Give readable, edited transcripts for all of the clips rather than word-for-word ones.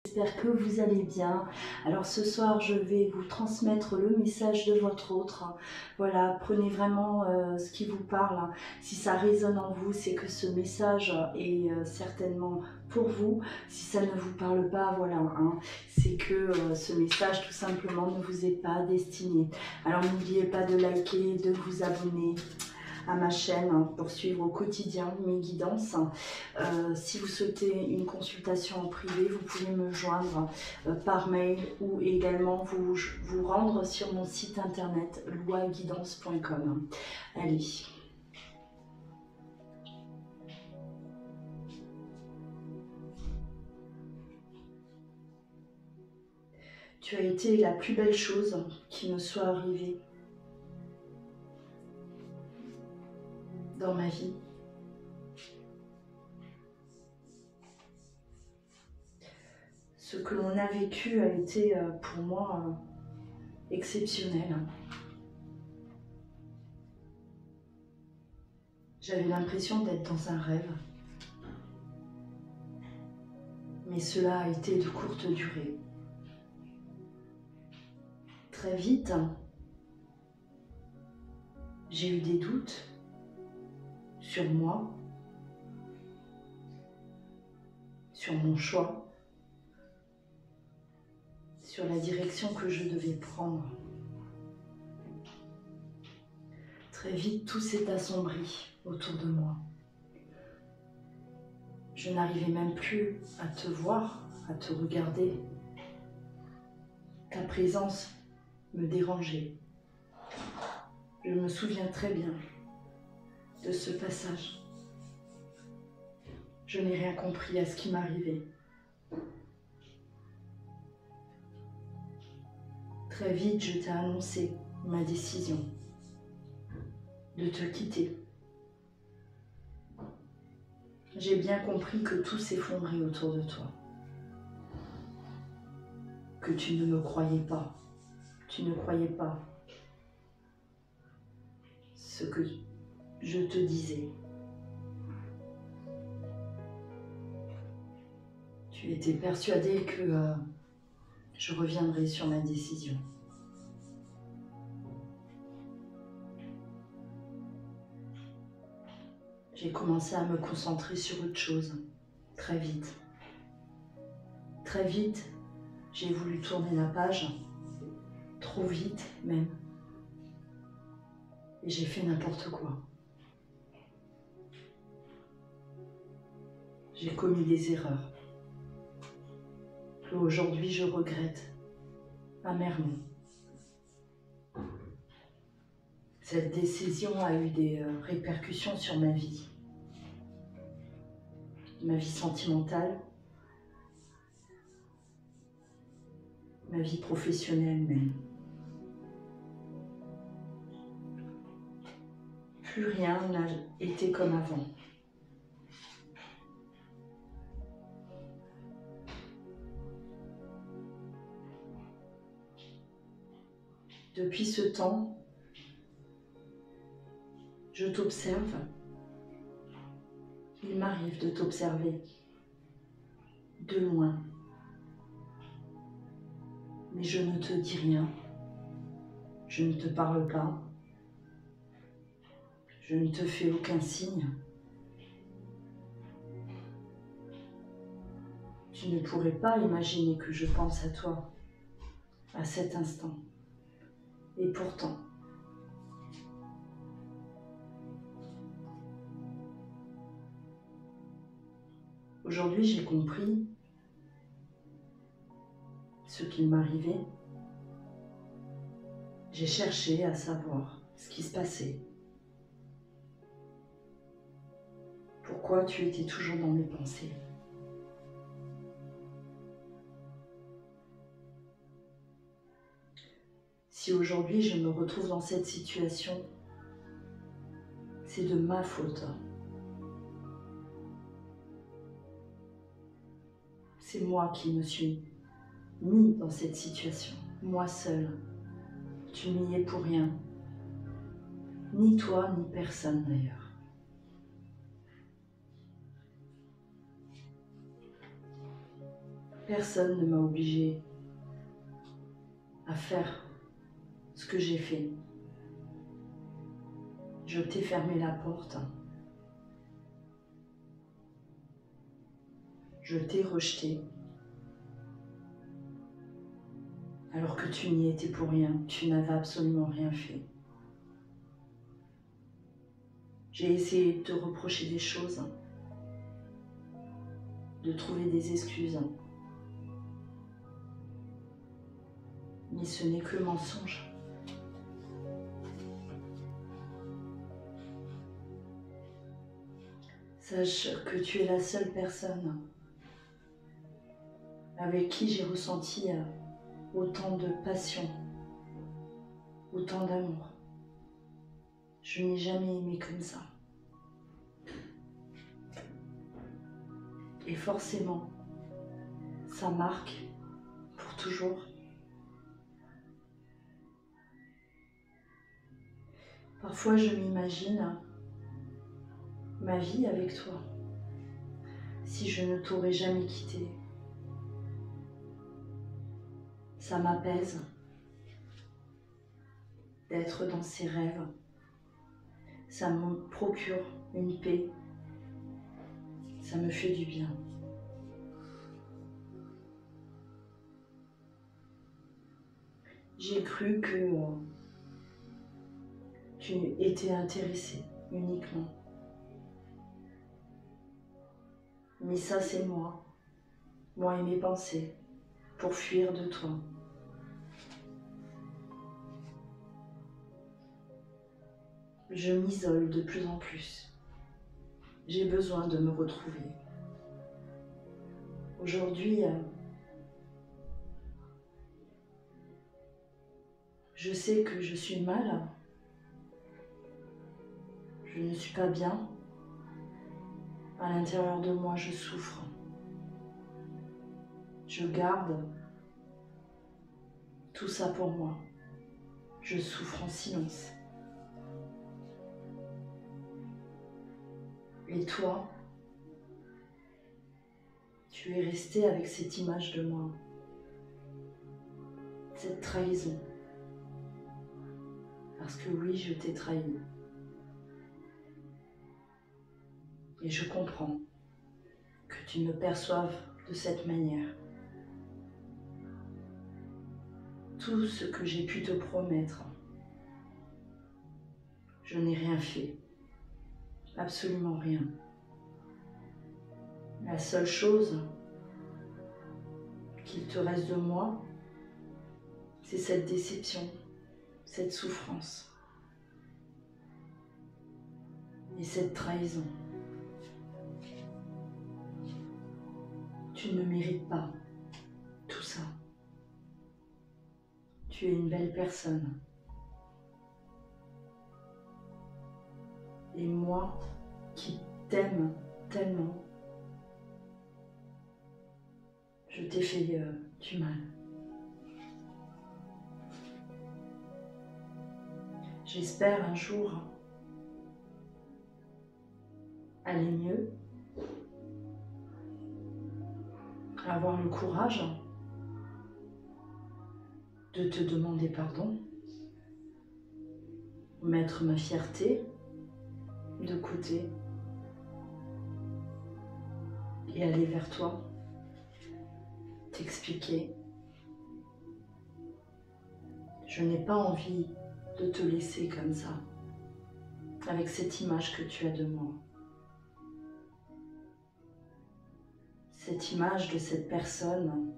J'espère que vous allez bien. Alors ce soir, je vais vous transmettre le message de votre autre. Voilà, prenez vraiment ce qui vous parle. Si ça résonne en vous, c'est que ce message est certainement pour vous. Si ça ne vous parle pas, voilà, c'est que ce message tout simplement ne vous est pas destiné. Alors n'oubliez pas de liker, de vous abonner à ma chaîne pour suivre au quotidien mes guidances. Si vous souhaitez une consultation en privé, vous pouvez me joindre par mail ou également vous rendre sur mon site internet loaguidance.com. Allez. Tu as été la plus belle chose qui me soit arrivée dans ma vie. Ce que l'on a vécu a été pour moi exceptionnel. J'avais l'impression d'être dans un rêve. Mais cela a été de courte durée. Très vite, j'ai eu des doutes sur moi, sur mon choix, sur la direction que je devais prendre. Très vite, tout s'est assombri autour de moi. Je n'arrivais même plus à te voir, à te regarder. Ta présence me dérangeait. Je me souviens très bien de ce passage. Je n'ai rien compris à ce qui m'arrivait. Très vite, je t'ai annoncé ma décision de te quitter. J'ai bien compris que tout s'effondrait autour de toi. Que tu ne me croyais pas. Tu ne croyais pas ce que je te disais. Tu étais persuadé que je reviendrai sur ma décision. J'ai commencé à me concentrer sur autre chose, très vite. Très vite, j'ai voulu tourner la page, trop vite même. Et j'ai fait n'importe quoi. J'ai commis des erreurs que aujourd'hui je regrette amèrement. Cette décision a eu des répercussions sur ma vie sentimentale, ma vie professionnelle même. Plus rien n'a été comme avant. Depuis ce temps, je t'observe. Il m'arrive de t'observer de loin. Mais je ne te dis rien. Je ne te parle pas. Je ne te fais aucun signe. Tu ne pourrais pas imaginer que je pense à toi à cet instant. Et pourtant, aujourd'hui j'ai compris ce qu'il m'arrivait. J'ai cherché à savoir ce qui se passait. Pourquoi tu étais toujours dans mes pensées. Si aujourd'hui je me retrouve dans cette situation, c'est de ma faute. C'est moi qui me suis mis dans cette situation, moi seule. Tu n'y es pour rien. Ni toi, ni personne d'ailleurs. Personne ne m'a obligée à faire ce que j'ai fait. Je t'ai fermé la porte. Je t'ai rejeté. Alors que tu n'y étais pour rien, tu n'avais absolument rien fait. J'ai essayé de te reprocher des choses, de trouver des excuses. Mais ce n'est que mensonge. Sache que tu es la seule personne avec qui j'ai ressenti autant de passion, autant d'amour. Je n'ai jamais aimé comme ça. Et forcément, ça marque pour toujours. Parfois, je m'imagine ma vie avec toi, si je ne t'aurais jamais quitté. Ça m'apaise d'être dans ses rêves. Ça me procure une paix. Ça me fait du bien. J'ai cru que tu étais intéressé uniquement. Mais ça, c'est moi et mes pensées, pour fuir de toi. Je m'isole de plus en plus. J'ai besoin de me retrouver. Aujourd'hui, je sais que je suis mal. Je ne suis pas bien. À l'intérieur de moi, je souffre. Je garde tout ça pour moi. Je souffre en silence. Et toi, tu es resté avec cette image de moi, cette trahison. Parce que oui, je t'ai trahi. Et je comprends que tu me perçoives de cette manière. Tout ce que j'ai pu te promettre, je n'ai rien fait. Absolument rien. La seule chose qu'il te reste de moi, c'est cette déception, cette souffrance et cette trahison. Tu ne mérites pas tout ça. Tu es une belle personne. Et moi, qui t'aime tellement, je t'ai fait du mal. J'espère un jour aller mieux, avoir le courage de te demander pardon, mettre ma fierté de côté et aller vers toi, t'expliquer. Je n'ai pas envie de te laisser comme ça, avec cette image que tu as de moi. Cette image de cette personne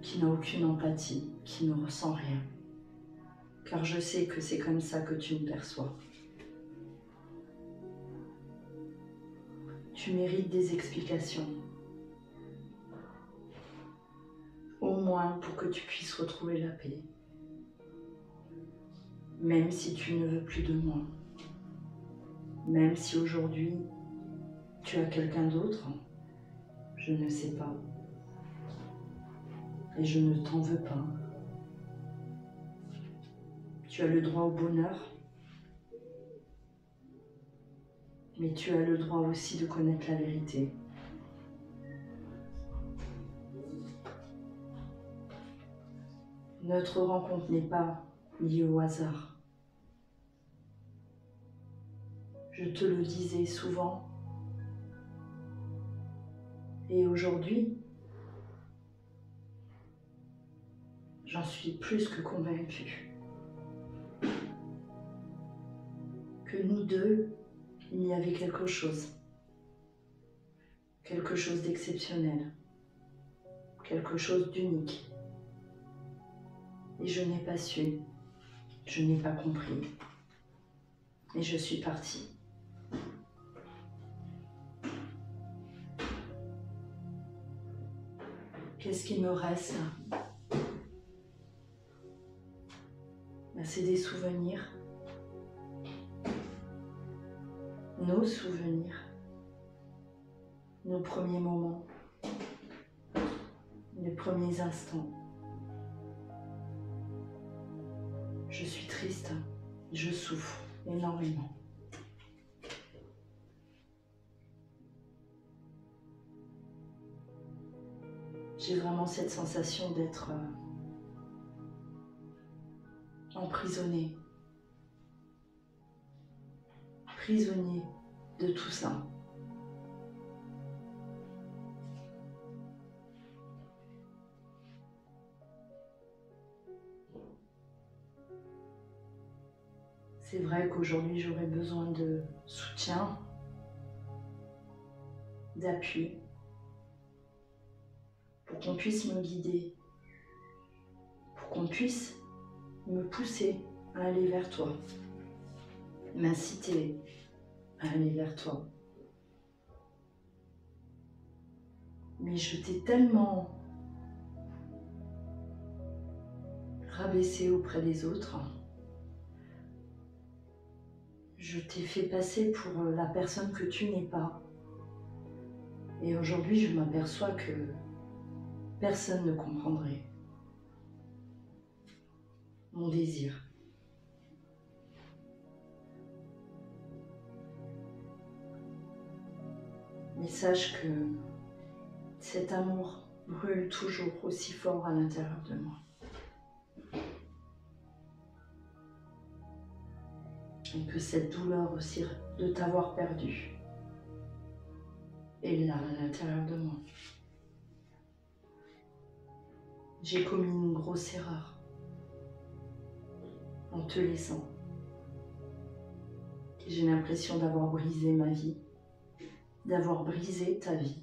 qui n'a aucune empathie, qui ne ressent rien. Car je sais que c'est comme ça que tu me perçois. Tu mérites des explications. Au moins pour que tu puisses retrouver la paix. Même si tu ne veux plus de moi. Même si aujourd'hui tu as quelqu'un d'autre, je ne sais pas. Et je ne t'en veux pas. Tu as le droit au bonheur, mais tu as le droit aussi de connaître la vérité. Notre rencontre n'est pas liée au hasard. Je te le disais souvent. Et aujourd'hui, j'en suis plus que convaincue. Que nous deux, il y avait quelque chose d'exceptionnel, quelque chose d'unique. Et je n'ai pas su, je n'ai pas compris. Et je suis partie. Qu'est-ce qui me reste là? Ben, c'est des souvenirs. Nos souvenirs. Nos premiers moments. Les premiers instants. Je suis triste. Je souffre énormément. J'ai vraiment cette sensation d'être emprisonnée, prisonnier de tout ça. C'est vrai qu'aujourd'hui j'aurais besoin de soutien, d'appui, pour qu'on puisse me guider, pour qu'on puisse me pousser à aller vers toi, m'inciter à aller vers toi. Mais je t'ai tellement rabaissé auprès des autres, je t'ai fait passer pour la personne que tu n'es pas. Et aujourd'hui, je m'aperçois que personne ne comprendrait mon désir. Mais sache que cet amour brûle toujours aussi fort à l'intérieur de moi. Et que cette douleur aussi de t'avoir perdu est là à l'intérieur de moi. J'ai commis une grosse erreur en te laissant. J'ai l'impression d'avoir brisé ma vie, d'avoir brisé ta vie.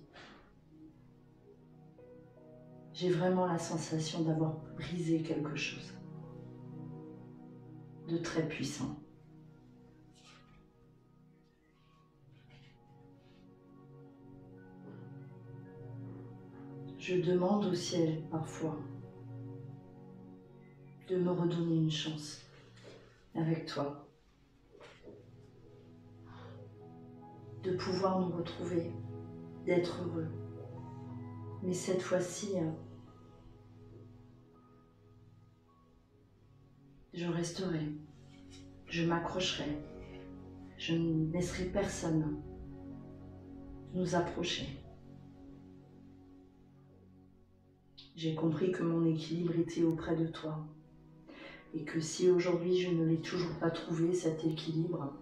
J'ai vraiment la sensation d'avoir brisé quelque chose de très puissant. Je demande au ciel parfois de me redonner une chance avec toi, de pouvoir nous retrouver, d'être heureux. Mais cette fois-ci, je resterai, je m'accrocherai, je ne laisserai personne nous approcher. J'ai compris que mon équilibre était auprès de toi et que si aujourd'hui je ne l'ai toujours pas trouvé, cet équilibre,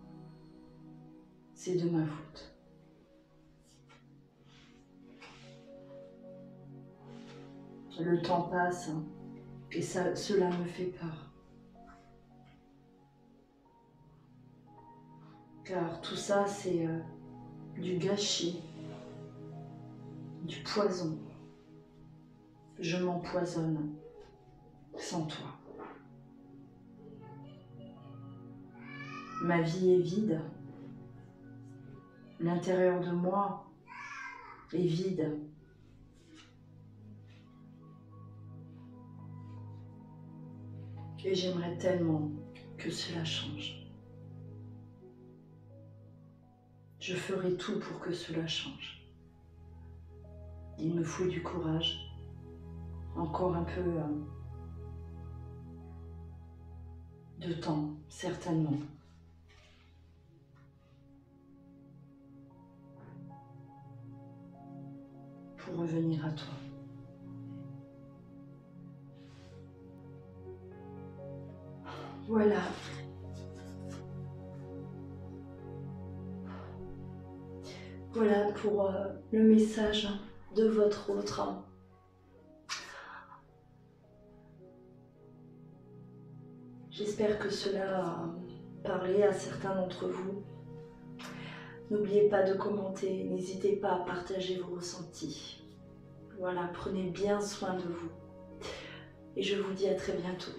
c'est de ma faute. Le temps passe et cela me fait peur. Car tout ça, c'est du gâchis, du poison. Je m'empoisonne sans toi. Ma vie est vide. L'intérieur de moi est vide. Et j'aimerais tellement que cela change. Je ferai tout pour que cela change. Il me faut du courage. Encore un peu de temps, certainement. Pour revenir à toi. Voilà. Voilà pour le message de votre autre. J'espère que cela a parlé à certains d'entre vous. N'oubliez pas de commenter, n'hésitez pas à partager vos ressentis. Voilà, prenez bien soin de vous. Et je vous dis à très bientôt.